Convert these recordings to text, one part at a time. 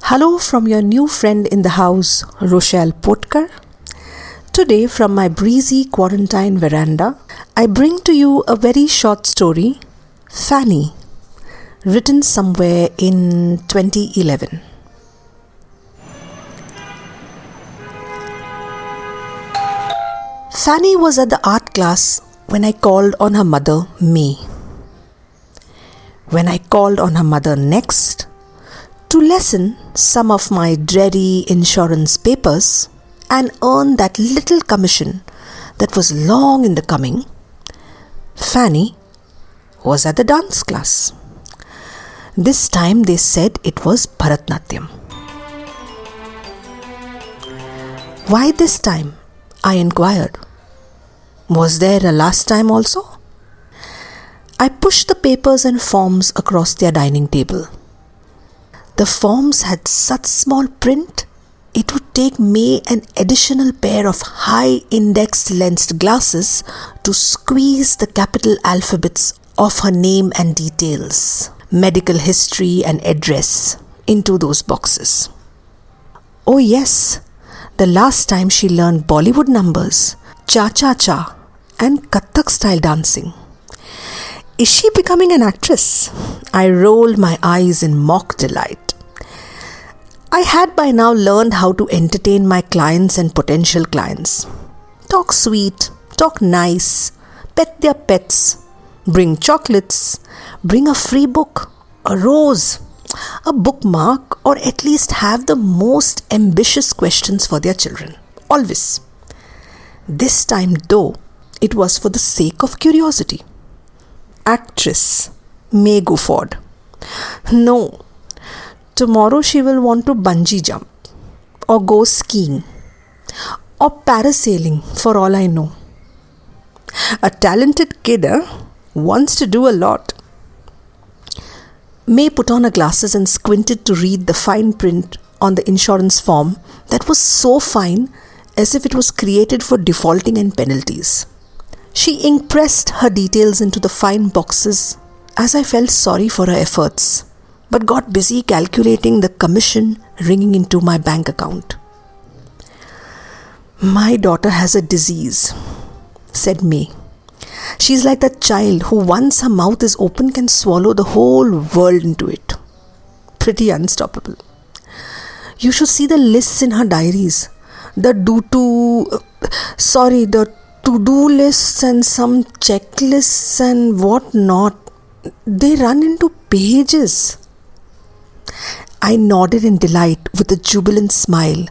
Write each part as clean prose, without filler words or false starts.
Hello from your new friend in the house, Rochelle Potkar. Today, from my breezy quarantine veranda, I bring to you a very short story, Fanny, written somewhere in 2011. Fanny was at the art class when I called on her mother, May. When I called on her mother next, to lessen some of my dreary insurance papers and earn that little commission that was long in the coming, Fanny was at the dance class. This time they said it was Bharatnatyam. Why this time? I inquired. Was there a last time also? I pushed the papers and forms across their dining table. The forms had such small print, it would take May an additional pair of high-indexed lensed glasses to squeeze the capital alphabets of her name and details, medical history and address into those boxes. Oh yes, the last time she learned Bollywood numbers, cha-cha-cha and Kathak style dancing. Is she becoming an actress? I rolled my eyes in mock delight. I had by now learned how to entertain my clients and potential clients. Talk sweet, talk nice, pet their pets, bring chocolates, bring a free book, a rose, a bookmark, or at least have the most ambitious questions for their children. Always. This time though, it was for the sake of curiosity. Actress May Gufford. No. Tomorrow she will want to bungee jump or go skiing or parasailing for all I know. A talented kid wants to do a lot. May put on her glasses and squinted to read the fine print on the insurance form that was so fine as if it was created for defaulting and penalties. She ink-pressed her details into the fine boxes as I felt sorry for her efforts, but got busy calculating the commission ringing into my bank account. My daughter has a disease, said May. She's like that child who once her mouth is open can swallow the whole world into it. Pretty unstoppable. You should see the lists in her diaries. The to-do lists and some checklists and what not. They run into pages. I nodded in delight with a jubilant smile,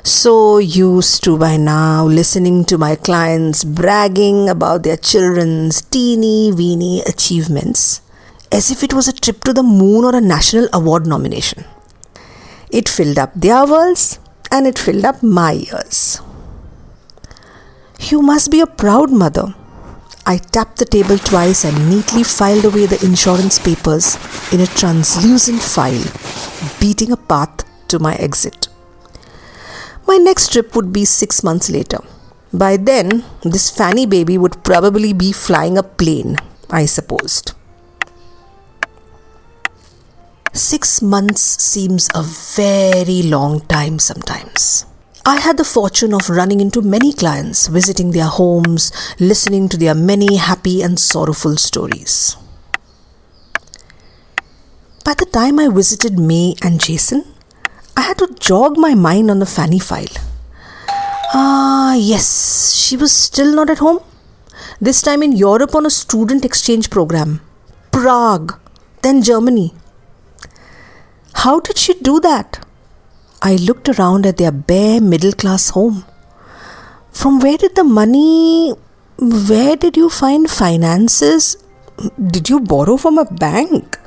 so used to by now listening to my clients bragging about their children's teeny-weeny achievements, as if it was a trip to the moon or a national award nomination. It filled up their worlds and it filled up my ears. You must be a proud mother. I tapped the table twice and neatly filed away the insurance papers in a translucent file, beating a path to my exit. My next trip would be 6 months later. By then, this Fanny baby would probably be flying a plane, I supposed. 6 months seems a very long time sometimes. I had the fortune of running into many clients, visiting their homes, listening to their many happy and sorrowful stories. By the time I visited May and Jason, I had to jog my mind on the Fanny file. Yes, she was still not at home. This time in Europe on a student exchange program. Prague, then Germany. How did she do that? I looked around at their bare middle-class home. From where did the money... Where did you find finances? Did you borrow from a bank?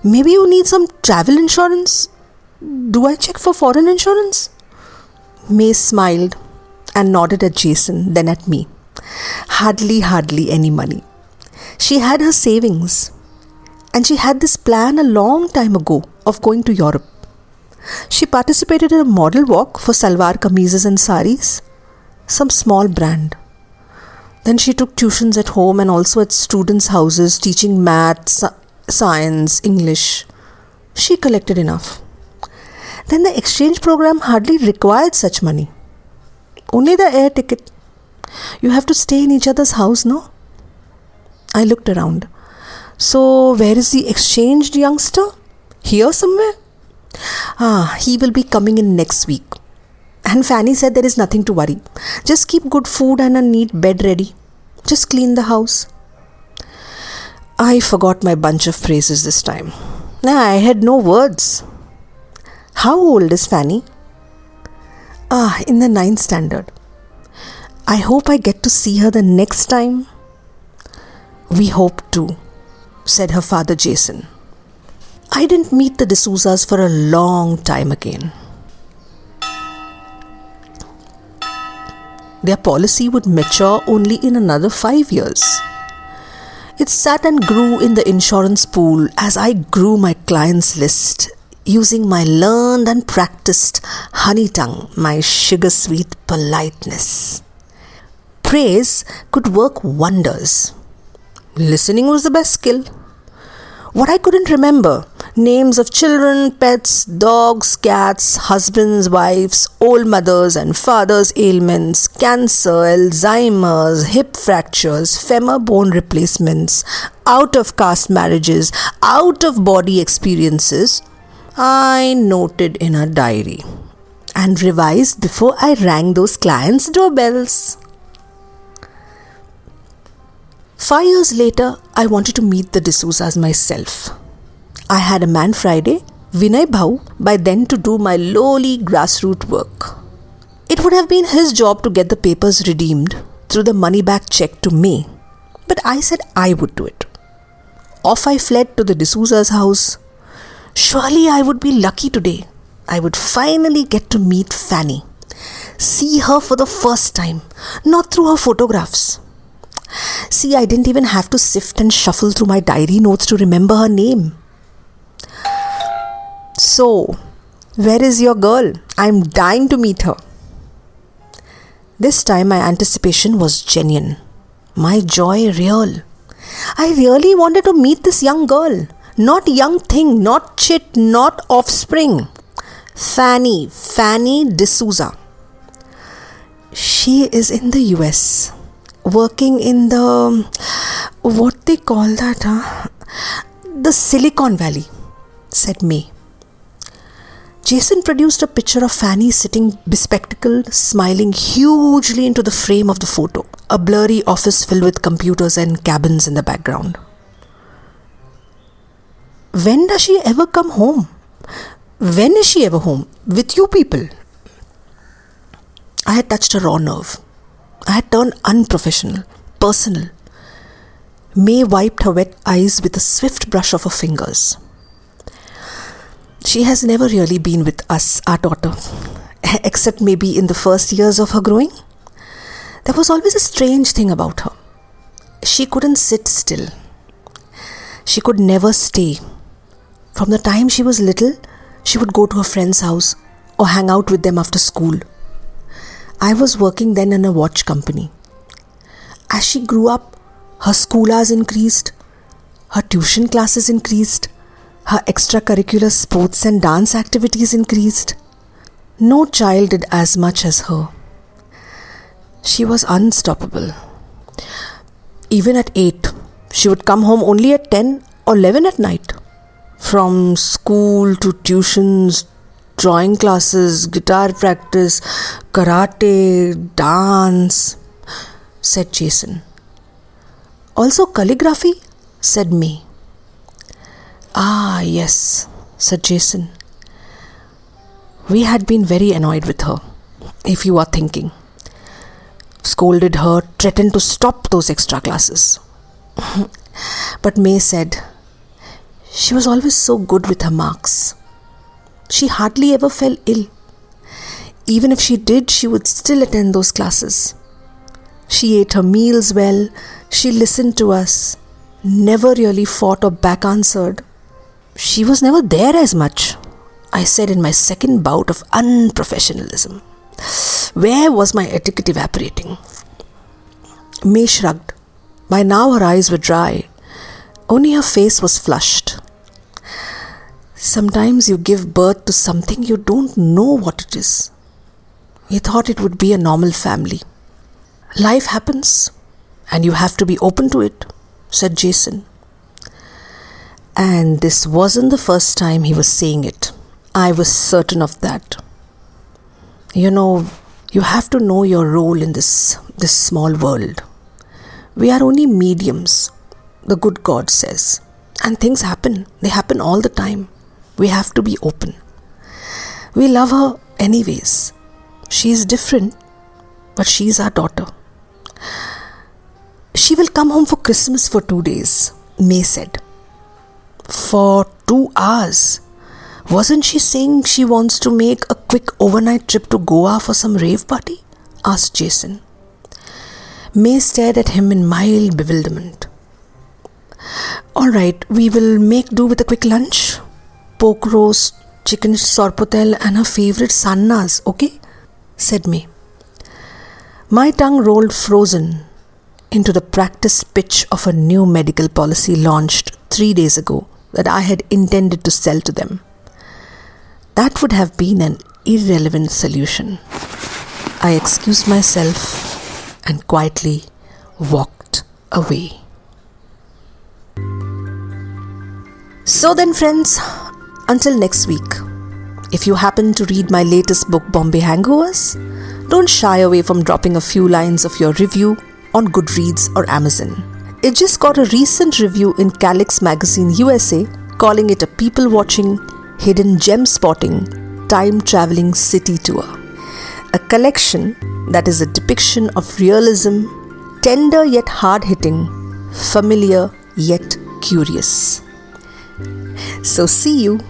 Maybe you need some travel insurance? Do I check for foreign insurance? May smiled and nodded at Jason, then at me. Hardly any money. She had her savings. And she had this plan a long time ago of going to Europe. She participated in a model walk for salwar kameezes and saris, some small brand. Then she took tuitions at home and also at students' houses teaching maths, science, English. She collected enough. Then the exchange program hardly required such money. Only the air ticket. You have to stay in each other's house, no? I looked around. So, where is the exchanged youngster? Here somewhere? He will be coming in next week. And Fanny said there is nothing to worry. Just keep good food and a neat bed ready. Just clean the house. I forgot my bunch of phrases this time. I had no words. How old is Fanny? In the 9th standard. I hope I get to see her the next time. We hope to, said her father Jason. I didn't meet the D'Souza's for a long time again. Their policy would mature only in another 5 years. It sat and grew in the insurance pool as I grew my clients' list, using my learned and practiced honey tongue, my sugar-sweet politeness. Praise could work wonders. Listening was the best skill. What I couldn't remember, names of children, pets, dogs, cats, husbands, wives, old mothers and fathers' ailments, cancer, Alzheimer's, hip fractures, femur bone replacements, out-of-caste marriages, out-of-body experiences, I noted in a diary and revised before I rang those clients' doorbells. 5 years later, I wanted to meet the D'Souza's myself. I had a man Friday, Vinay Bhau, by then to do my lowly grassroots work. It would have been his job to get the papers redeemed through the money-back check to me, but I said I would do it. Off I fled to the D'Souza's house. Surely I would be lucky today. I would finally get to meet Fanny. See her for the first time, not through her photographs. See, I didn't even have to sift and shuffle through my diary notes to remember her name. So, where is your girl? I'm dying to meet her. This time my anticipation was genuine. My joy real. I really wanted to meet this young girl. Not young thing, not chit, not offspring. Fanny D'Souza. She is in the US. Working in the, what they call that, the Silicon Valley, said May. Jason produced a picture of Fanny sitting bespectacled, smiling hugely into the frame of the photo, a blurry office filled with computers and cabins in the background. When does she ever come home? When is she ever home? With you people? I had touched a raw nerve. I had turned unprofessional, personal. May wiped her wet eyes with a swift brush of her fingers. She has never really been with us, our daughter, except maybe in the first years of her growing. There was always a strange thing about her. She couldn't sit still. She could never stay. From the time she was little, she would go to her friend's house or hang out with them after school. I was working then in a watch company. As she grew up, her school hours increased, her tuition classes increased, her extracurricular sports and dance activities increased. No child did as much as her. She was unstoppable. Even at 8, she would come home only at 10 or 11 at night. From school to tuitions, drawing classes, guitar practice, karate, dance, said Jason. Also calligraphy, said May. Ah, yes, said Jason. We had been very annoyed with her, if you are thinking. Scolded her, threatened to stop those extra classes. But May said, she was always so good with her marks. She hardly ever fell ill. Even if she did, she would still attend those classes. She ate her meals well. She listened to us. Never really fought or back answered. She was never there as much, I said in my second bout of unprofessionalism. Where was my etiquette evaporating? May shrugged. By now her eyes were dry. Only her face was flushed. Sometimes you give birth to something you don't know what it is. We thought it would be a normal family. Life happens and you have to be open to it, said Jason. And this wasn't the first time he was saying it. I was certain of that. You know, you have to know your role in this small world. We are only mediums, the good God says. And things happen. They happen all the time. We have to be open. We love her anyways. She is different, but she is our daughter. She will come home for Christmas for 2 days, May said. For 2 hours? Wasn't she saying she wants to make a quick overnight trip to Goa for some rave party? Asked Jason. May stared at him in mild bewilderment. All right, we will make do with a quick lunch. Pork roast, chicken sorpotel and her favorite sannas, okay? Said May. My tongue rolled frozen into the practice pitch of a new medical policy launched 3 days ago that I had intended to sell to them. That would have been an irrelevant solution. I excused myself and quietly walked away. So then, friends, until next week, if you happen to read my latest book, Bombay Hangovers, don't shy away from dropping a few lines of your review on Goodreads or Amazon. It just got a recent review in Calix Magazine USA, calling it a people-watching, hidden gem-spotting, time-traveling city tour. A collection that is a depiction of realism, tender yet hard-hitting, familiar yet curious. So see you.